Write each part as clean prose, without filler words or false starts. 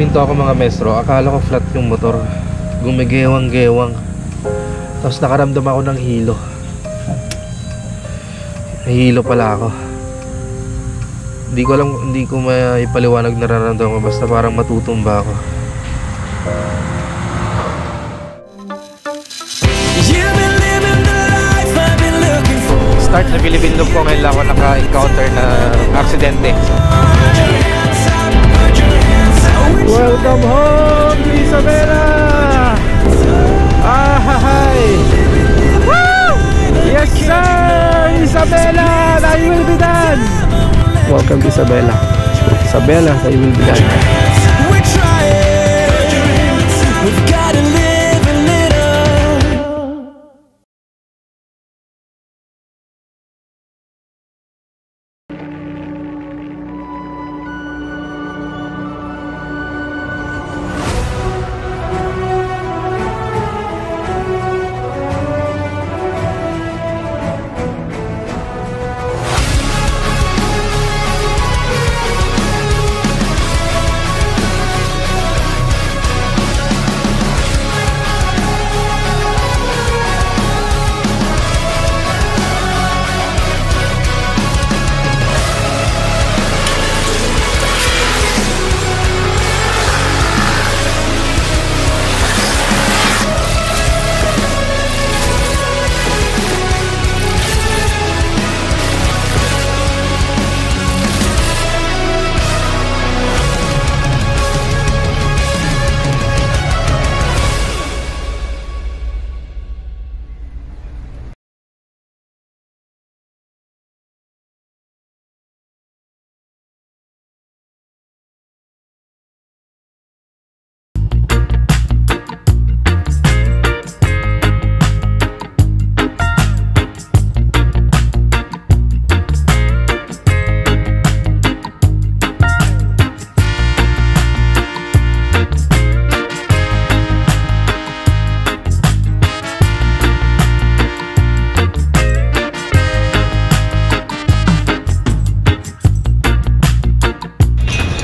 huminto ako mga maestro, akala ko flat yung motor. Gumigewang-gewang. Tapos nakaramdam ako ng hilo. Nahihilo pala ako. Hindi ko maipaliwanag nararamdaman ko, basta parang matutumba ako. Start na Philippine Loop ko, ngayon lang ako naka-encounter na aksidente. Welcome home, Isabela! Hi! Woo! Yes sir! Isabela! Thy will be done! Welcome to Isabela. Isabela, thy will be done. We're trying. We've got to live a little.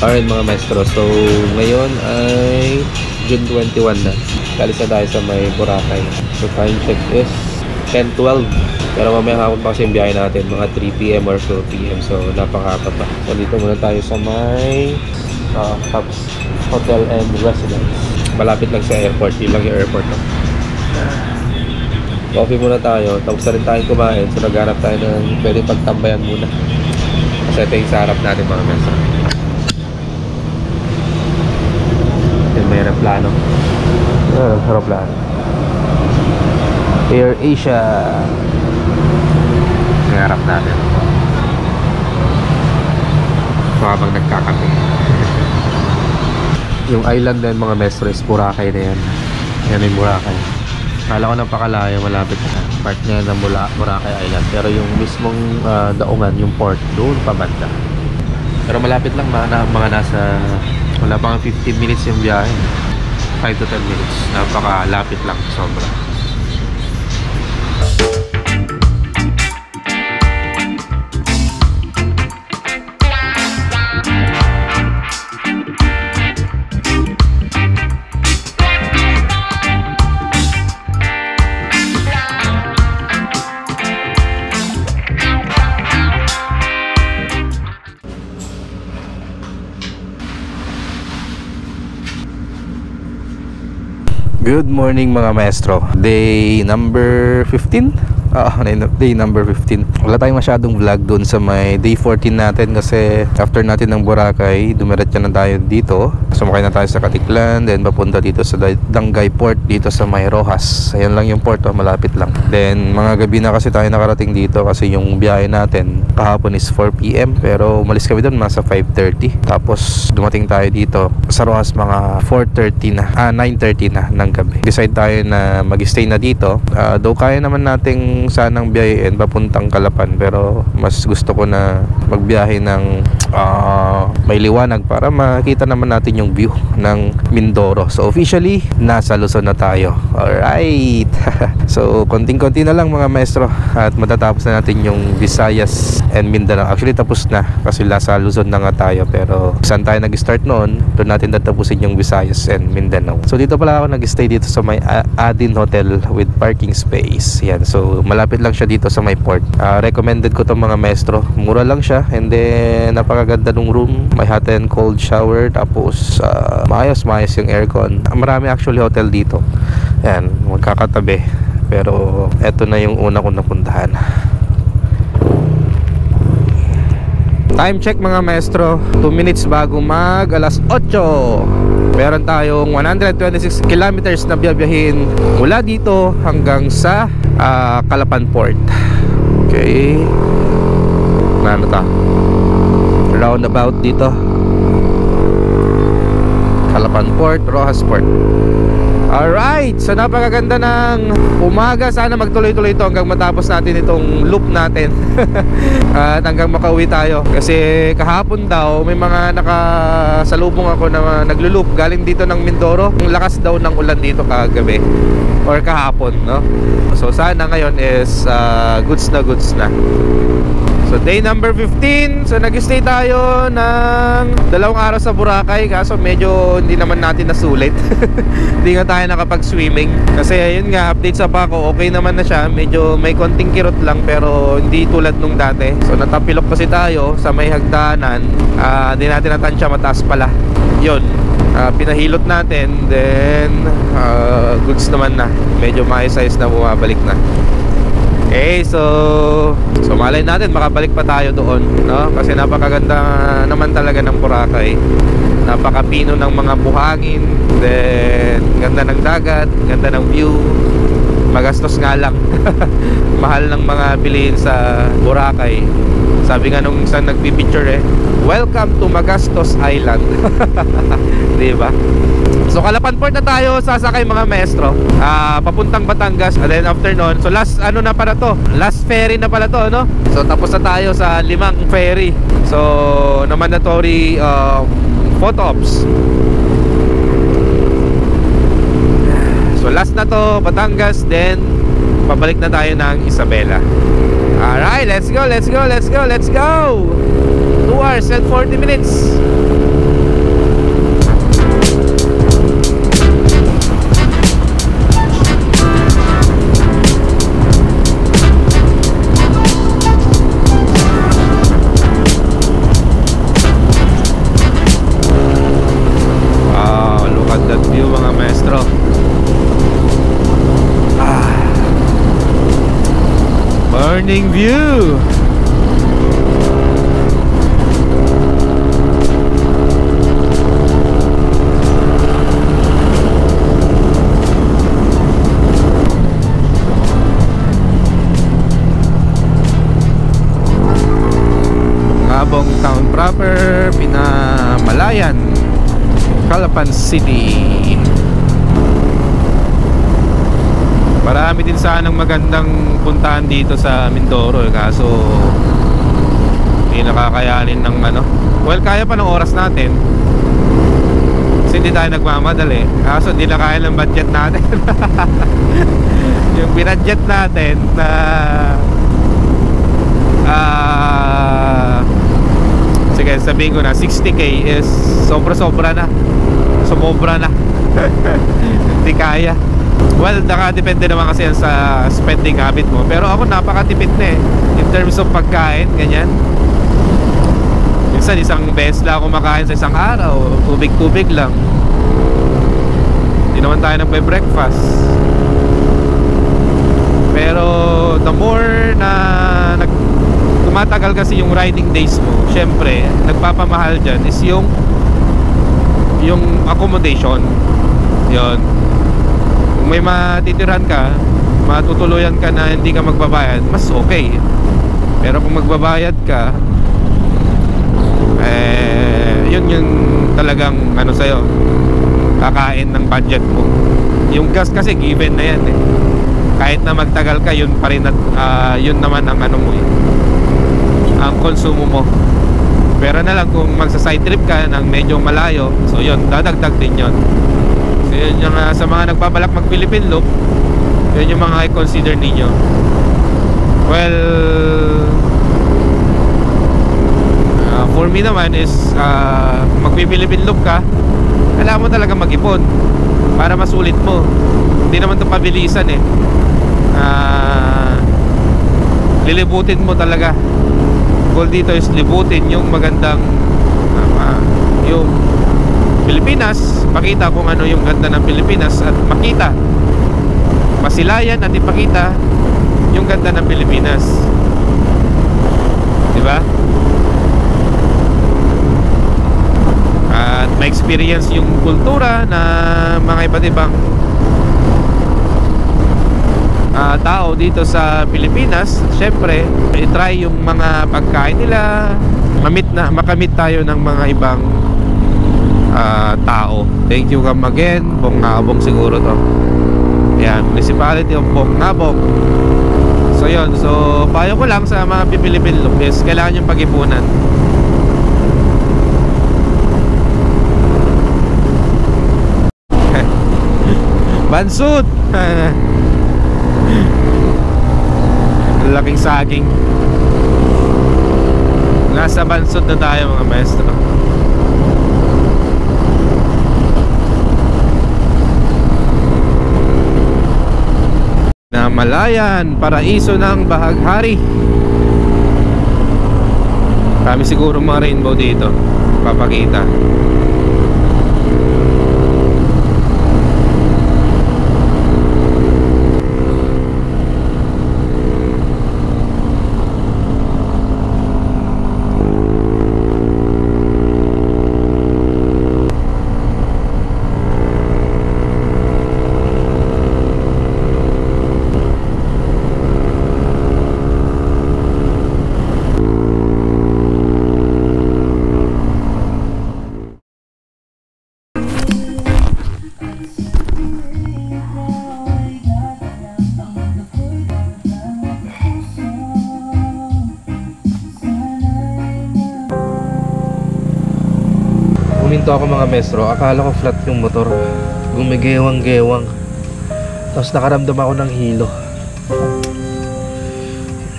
Alright mga maestro, so ngayon ay June 21 na. Kalis na tayo sa may Boracay. So time check is 10:12. Pero mamaya hapon pa kasi yung biyahe natin, mga 3 PM or 4 PM. So napakahaba pa. So dito muna tayo sa may Hubs Hotel and Residence. Malapit lang sa airport, yun lang yung airport. Coffee muna tayo, tapos na rin tayong kumain. So naghanap tayo ng pwede pagtambayan muna. Kasi ito yung sa harap natin mga maestro. May aeroplano. Aeroplano. Air Asia. Nangarap natin. So habang nagkakape. Yung island na yun mga maestro is Boracay na yan. Yan yung Boracay. Kala ko napakalayo, malapit na. Part niya ng Boracay Island. Pero yung mismong daungan, yung port, doon pa banda. Pero malapit lang mga nasa wala pang 15 minutes yung biyahe. 5 to 10 minutes. Napakalapit lang, sobra. Good morning mga maestro. Day number 15? Day number 15. Wala tayong masyadong vlog dun sa may day 14 natin kasi after natin ng Boracay, dumiretso na tayo dito. Sumakay na tayo sa Katiklan, then papunta dito sa Dangay Port, dito sa may Rojas. Ayan lang yung port, malapit lang. Then mga gabi na kasi tayo nakarating dito kasi yung biyahe natin kahapon is 4 PM pero umalis kami doon nasa 5:30. Tapos dumating tayo dito sa Rojas mga 4:30 na, 9:30 na ng gabi. Decide tayo na mag-stay na dito. Though kaya naman nating kong sanang biyahin papuntang Calapan, pero mas gusto ko na magbiyahe ng may liwanag para makita naman natin yung view ng Mindoro. So officially, nasa Luzon na tayo. Alright. So konting-konti na lang mga maestro at matatapos na natin yung Visayas and Mindanao. Actually tapos na kasi nasa Luzon na nga tayo, pero saan tayo nag-start noon, doon natin tatapusin yung Visayas and Mindanao. So dito pala ako nag-stay dito sa may Adin Hotel with parking space. Yan. So malapit lang siya dito sa may port. Recommended ko to mga maestro. Mura lang siya and then napakaganda ng room. May hot and cold shower, tapos maayos yung aircon. Marami actually hotel dito. Yan, magkakatabi. Pero eto na yung una kong napuntahan. Time check mga maestro, 2 minutes bago mag alas 8. Meron tayong 126 kilometers na biyabiyahin mula dito hanggang sa Calapan Port. Okay. Ano ta? Roundabout dito, Calapan Port, Roxas Port. Alright, so napakaganda ng umaga. Sana magtuloy-tuloy ito hanggang matapos natin itong loop natin. At hanggang makauwi tayo. Kasi kahapon daw may mga nakasalubong ako na naglo-loop galing dito ng Mindoro. Ang lakas daw ng ulan dito kagabi or kahapon, no? So sana ngayon is goods na. So day number 15. So nag-stay tayo ng 2 araw sa Boracay. Kaso medyo hindi naman natin nasulit. Hindi nga tayo nakapag-swimming. Kasi ayun nga, update sa Paco, okay naman na siya. Medyo may konting kirot lang, pero hindi tulad nung dati. So natapilok kasi tayo sa may hagdanan. Hindi natin natansya, mataas pala. Yun, pinahilot natin. Then goods naman na. Medyo maayos-ayos na, bumabalik na. Okay, so malay natin makabalik pa tayo doon, no? Kasi napakaganda naman talaga ng Boracay. Napakapino ng mga buhangin. Then ganda ng dagat, ganda ng view. Magastos nga lang. Mahal ng mga bilihin sa Boracay. Sabi nga nung isang nagpipicture welcome to Magastos Island. Diba? So Calapan Port na tayo sasakay mga maestro, papuntang Batangas. And then after nun, so last na pala to, last ferry na pala to, no? So tapos na tayo sa 5 ferry. So na mandatory photo ops. So last na to, Batangas. Then pabalik na tayo ng Isabela. Alright, let's go 2 hours and 40 minutes. Morning view. Ngabong town proper, Pinamalayan, Calapan City. Marami din sanang magandang puntahan dito sa Mindoro, kaso hindi nakakayanin ng well, kaya pa ng oras natin kasi hindi tayo nagmamadali. Kaso hindi na kaya ng budget natin. Yung binudget natin na sige, sabihin ko na 60k is sobra na. Sumobra na. Hindi kaya. Well, nakadepende naman kasi yan sa spending habit mo. Pero ako napakatipid na in terms of pagkain, ganyan. Minsan isang beses lang ako makain sa isang araw. Tubig-tubig lang. Hindi naman tayo nagpe-breakfast. Pero the more na tumatagal kasi yung riding days mo, syempre nagpapamahal dyan is yung accommodation. Yun. Kung may matitirahan ka, matutuluyan ka na hindi ka magbabayad, mas okay. Pero kung magbabayad ka, yun yung talagang sa'yo, kakain ng budget mo. Yung gas kasi given na yan kahit na magtagal ka, yun pa rin at yun naman ang ano mo eh, ang konsumo mo. Pero na lang kung magsa side trip ka ng medyo malayo, so yun, dadagdag din yun. So yun yung sa mga nagbabalak mag Philippine Loop, yun yung mga i-consider ninyo. Well, for me naman is kung mag-Philippine Loop ka, kailangan mo talaga mag-ipon para masulit mo. Hindi naman ito pabilisan eh. Lilibutin mo talaga. Goal dito is libutin yung magandang yung Pilipinas, makita kung ano yung ganda ng Pilipinas at makita, masilayan at ipakita yung ganda ng Pilipinas, diba? At ma-experience yung kultura na mga iba't ibang tao dito sa Pilipinas. Syempre, i-try yung mga pagkain nila, makamit tayo ng mga ibang tao. Thank you kam again, Bongabong siguro to. Yan, Municipality of Bongabong. So yun, so payo ko lang sa mga Philippine Loop is kailangan yung pag-ipunan. Bansut! Laking saging. Nasa Bansut na tayo mga maestro. Namalayan, paraiso ng Bahaghari. Kami siguro mga rainbow dito papakita. Huminto ako mga maestro, akala ko flat yung motor, gumigewang-gewang, tapos nakaramdam ako ng hilo.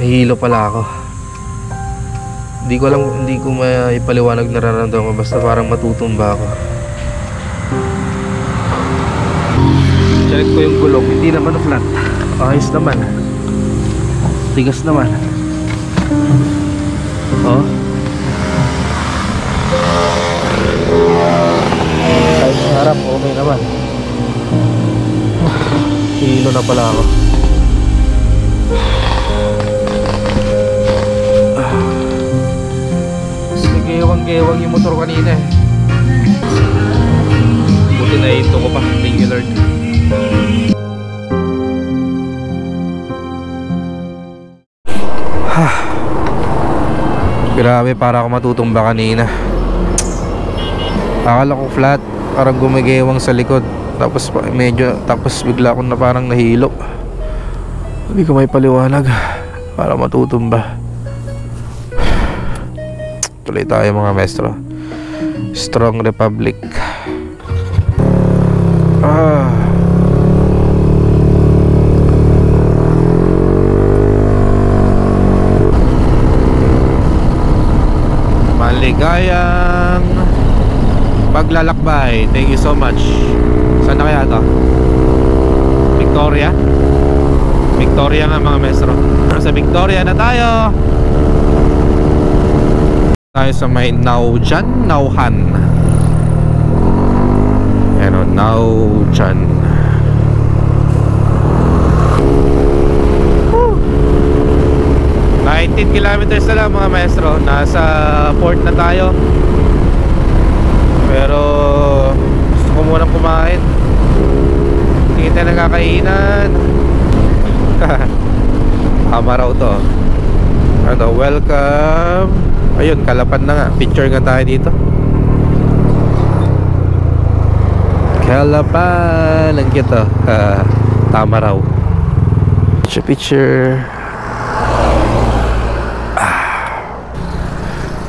Nahilo pala ako. Hindi ko alam, hindi ko maipaliwanag nararamdaman ko, basta parang matutumba ako. Check ko yung gulong, hindi naman flat, ayos naman, tigas naman. Oh, kahit sa harap okay naman. Hilo na pala ako. Gewang-gewang yung motor kanina eh. Buti na ito ko pa. Thank you Lord. Grabe, para ako matutumba kanina. Akala ko flat, parang gumigewang sa likod. Tapos bigla akong na parang nahilo. Hindi ko may paliwanag. Para matutumba. Tuloy tayo mga maestro. Strong Republic. Maligayang paglalakbay. Thank you so much. Saan na kaya ito? Victoria? Victoria nga mga maestro. Sa Victoria na tayo. Tayo sa may Naujan, Nauhan. Ayan o, Naujan. 19 kilometers na lang mga maestro. Nasa port na tayo. Pero gusto ko munang kumain. Hindi tayo nakakainan. Tama raw to. Ano, welcome. Ayun, Kalapan na nga. Picture nga tayo dito. Kalapan. Ang cute oh. Tama raw. Machu Picchu.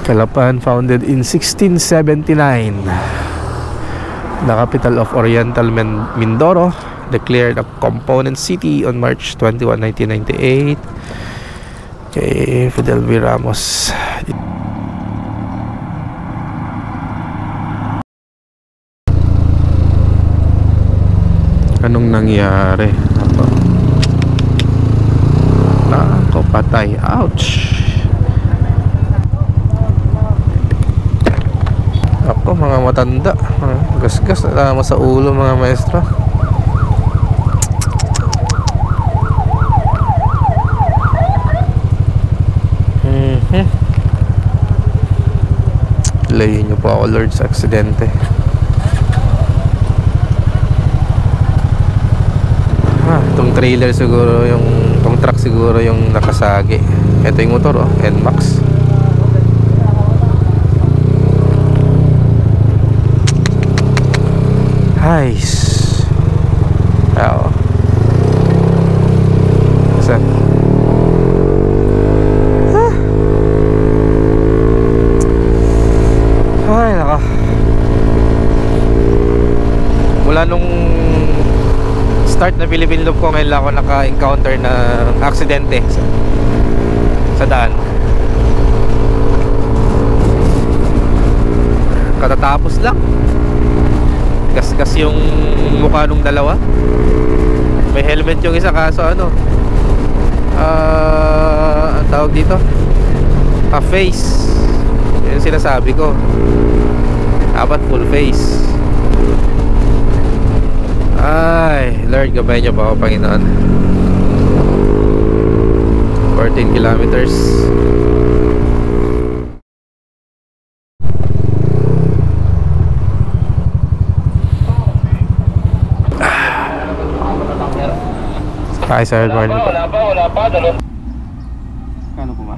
Calapan, founded in 1679. The capital of Oriental Mindoro, declared a component city on March 21, 1998. Okay, Fidel V. Ramos. Anong nangyari? Nako, patay. Ouch! Ako, mga matanda. Gas-gas na tama sa ulo, mga maestro. Layin nyo po ako, Lord, sa aksidente. Itong trailer siguro itong truck siguro yung nakasagi. Ito yung motor, NMAX. Nice. Oo. Saan? Ay, naka. Mula nung start na Philippine Loop ko, ngayon lang ako naka-encounter ng aksidente sa daan. Katatapos lang. Gas-gas yung mukha nung dalawa. May helmet yung isa, kaso ano, ang tawag dito, face. Yun sinasabi ko, dapat full face. Ay, Lord, gabay niyo pa ako, Panginoon. 14 kilometers. Hi sir, good morning po. Wala pa. Kano po ba?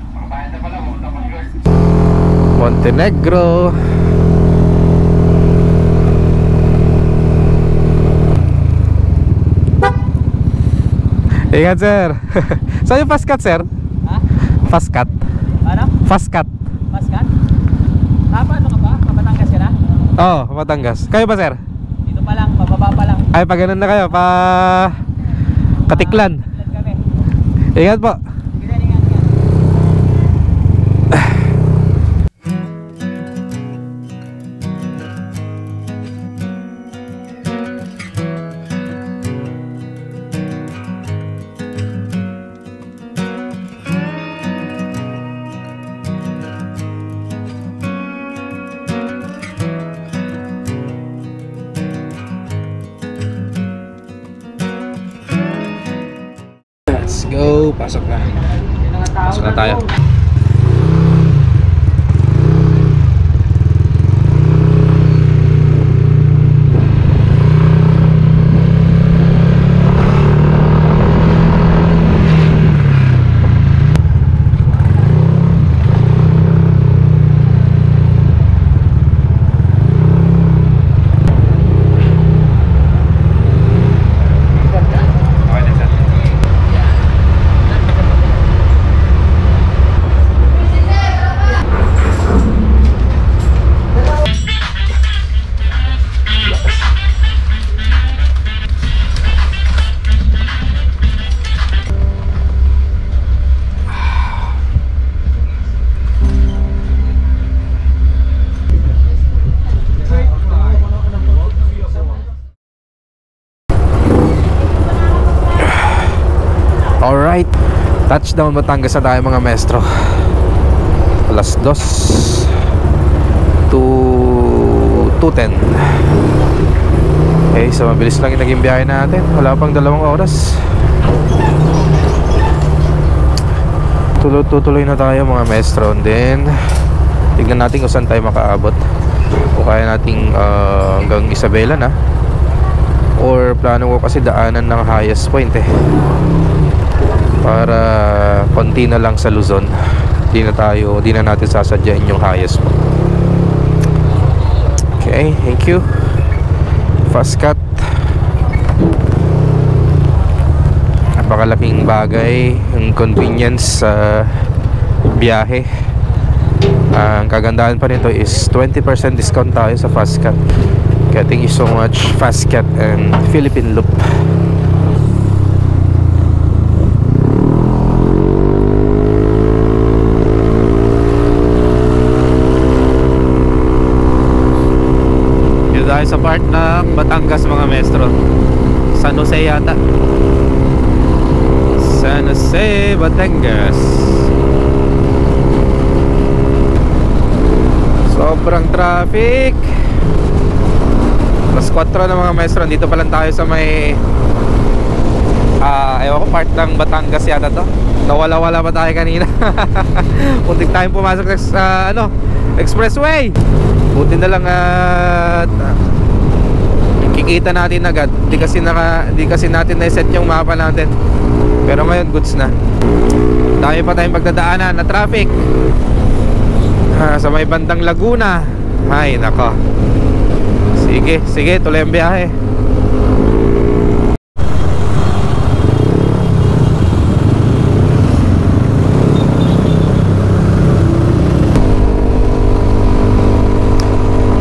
Montenegro. Ingat sir. Saan yung fast cut sir? Ha? Fast cut. Ano? Fast cut. Paskat? Paano ka ba? Papatangas ka na? Oo, Batangas. Kayo ba sir? Dito pa lang, mababa pa lang. Ay, pag ganun na kayo, pa Katiklan. Ilan kami? Ingat po. Sige, ingat. Let's go. Pasok na. Pasok na tayo. Alright, touchdown Batangas na tayo mga maestro. Alas 2 to 2:10. Okay, so mabilis lang yung naging biyahe natin. Wala pang 2 oras. Tuloy na tayo mga maestro. And then tignan natin kung saan tayo makaabot. Kung kaya nating hanggang Isabela na, or plano ko kasi daanan ng highest point para konti na lang sa Luzon. Di na natin sasadyain yung highest point. Okay, thank you. Fast cut. napakalaking bagay, yung convenience sa biyahe. Ang kagandahan pa nito is 20% discount tayo sa Fastcat. Kaya thank you so much Fastcat and Philippine Loop. Dito tayo sa part ng Batangas mga maestro. San Jose yata. San Jose, Batangas. Sobrang traffic. Plus 4 na mga maestro. Dito pa lang tayo sa may ewan ko, part ng Batangas yata to. Nawala-wala pa tayo kanina. Muntik tayong pumasok sa expressway. Buti na lang at kikita natin agad. Di kasi natin na-set yung mapa natin. Pero ngayon goods na. Dami pa tayong pagdadaanan na traffic. Sa may bandang Laguna. Ay nako. Sige, tuloy ang biyahe.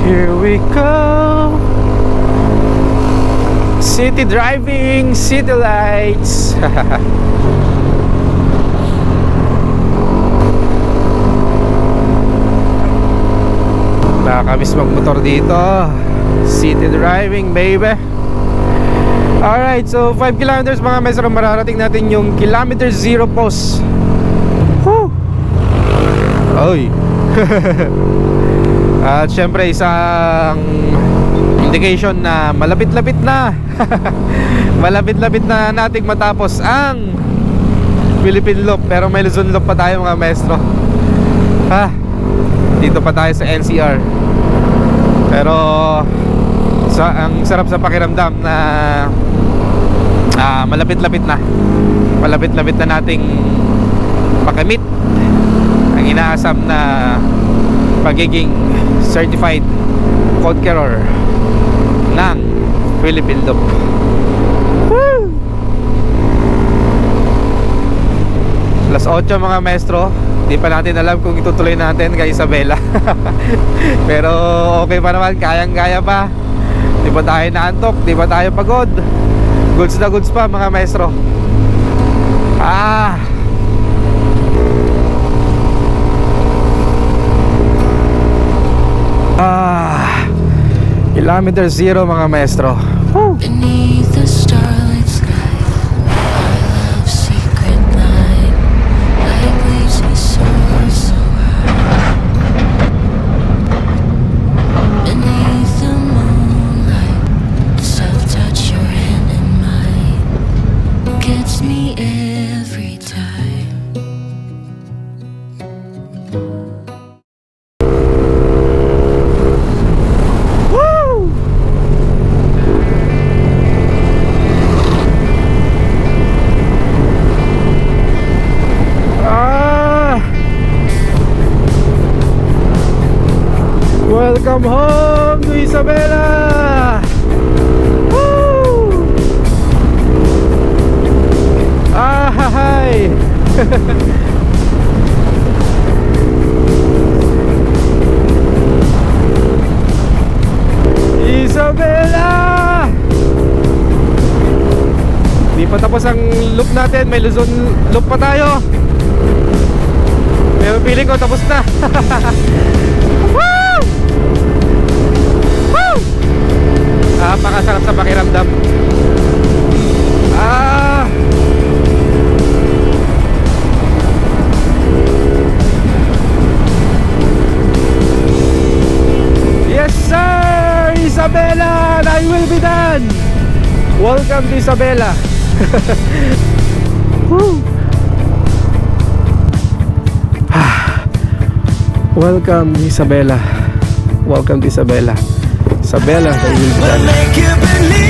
Here we go. City driving, city lights. Nakakamiss magmotor dito. City driving, baby. Alright, so 5 kilometers mga maestro. Mararating natin yung kilometer 0 post. Woo! Oy. At syempre isang indication na malapit-lapit na. Malapit-lapit na nating matapos ang Philippine Loop. Pero may Luzon Loop pa tayo mga maestro. Dito pa tayo sa NCR. Pero ang sarap sa pakiramdam na malapit-lapit na. Malapit-lapit na nating makamit ang inaasam na pagiging certified conqueror ng Philippine Loop. Woo! Plus 8 mga maestro. Di pa natin alam kung itutuloy natin kay Isabela. Pero okay pa naman, kayang-kaya pa. Di pa tayo naantok, di pa tayo pagod. Goods na goods pa mga maestro. Kilometer 0 mga maestro. Beneath the starlit sky, our love's secret night, like leaves we soar so high. Beneath the moonlight, the soft touch your hand in mine gets me every time. Welcome home to Isabela! Woo! Hi! Isabela! Di pa tapos ang loop natin, may Luzon loop pa tayo. Pero feeling ko tapos na. Woo! Woo! Napakasarap sa pakiramdam. Yes sir! Isabela! I will be done! Welcome to Isabela! Woo! Welcome Isabela. Welcome to Isabela. Isabela, I will be done.